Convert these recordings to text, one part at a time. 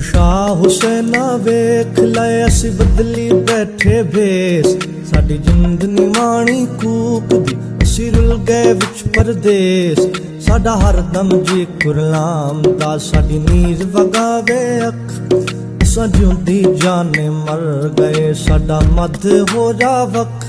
शाह हुसैना वेख लै असी बदली बैठे भेस साडी जिंद निमाणी कूक दी असी रुल गए विच परदेस साडा हरदम जी कुरलाम दा साडी नीर वगावे अख असां जिउंदी जाने मर गए साडा मध हो जा वख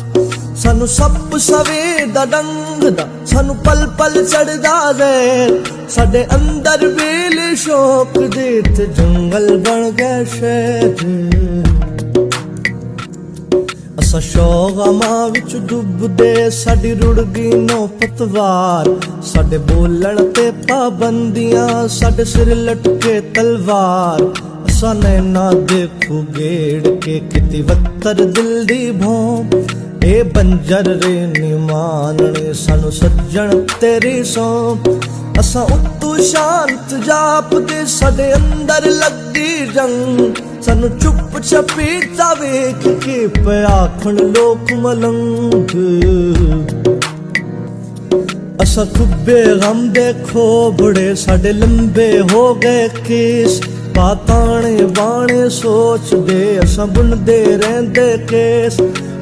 सानू सप सवेदा डंगदा सानू पल पल चढ़दा जहर साडे अंदर वेल शौक दे ते जंगल बन गए शहर असा शौगां विच डुबदे साडी रुड़ गई नौ पतवार साडे बोलण ते पाबंदियां साडे सिर लटके तलवार असा नैना देखू गेड़ के किती वत्तर दिल दी भौं ए बंजर रे निमानने सानू सज्जन तेरी सौंप असा उत्तू शांत जापदे साडे अंदर लगदी जंग सानू चुप चपीता वेख के पे आखण लोक मलंग असा खुब्बे गम देखो बड़े साडे लंबे हो गए केस पाताने बाणे सोच दे असा बुनदे रहंदे केस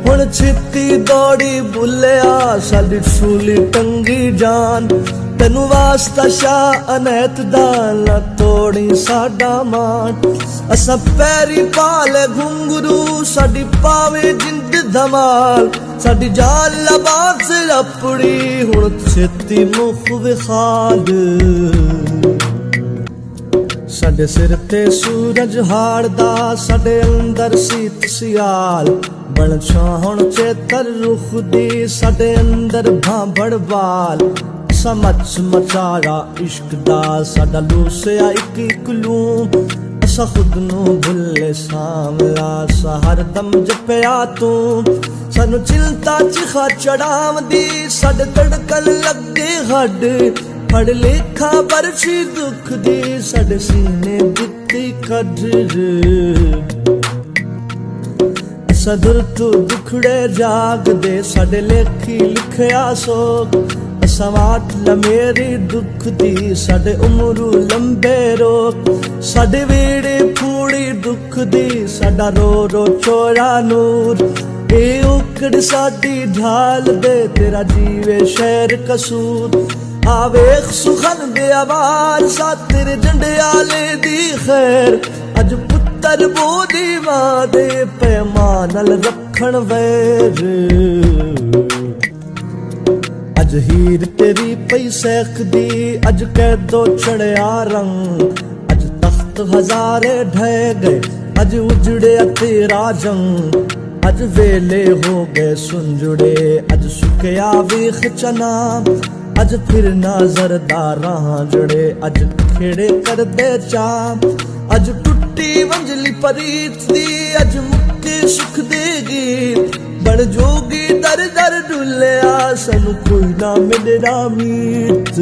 हुण छिती दौड़ी बुलिया साडी सूली टंगी जान तेनू वास्ता शाह अनैत दा ना तोड़ी साडा मान असा पैरी पाले घुंगरू साडी पावे जिंद धमाल साडी जान लबान से अपड़ी हुण छिती मुख विखाल साडे सिर ते सूरज हाड़दा साडे अंदर सीत सियाल बन छाहण चेतर रुख दी साडे अंदर भांभड़ बाल समझ मचारा इश्क दा साडा लूसिया इक इक लूं असा खुद नू भुल्ले सामला सा हरदम जपिया तू सानू चिंता चिखा चढ़ावदी साडे धड़कन लगे हड फड़ लेखा बरछी दुख दी साडे सीने दित्ती कढ सदुर तू दुखड़े जाग दे साडे लेखी लिखया सोग असा वाट लमेरी दुख दी साडे उमरू लंबे रोक साडे वेड़े फूड़ी दुख दी साडा रो रो चोरा नूर ए उकड़ साडी ढाल दे तेरा जीवे शहर कसूर आवेख सुखन दे आवाज सा तेरे जंडियाले दी खैर अज पुत्तर बोधी मां दे पैमानल रखण वैर अज हीर तेरी पई सैख दी अज कैदो चढ़िया रंग अज तख्त हजारे ढह गए अज उजड़े तेरा जंग अज वेले हो गए सुंजुड़े अज सुकया वेख चना अज फिर नाजरदारा जड़े अज खेड़े कर दे चा अज टुट्टी वंजली परीत दी अज मुक्के सुख देगी बड़ जोगी दर दर डुलिया सानू कोई ना मिले ना मीत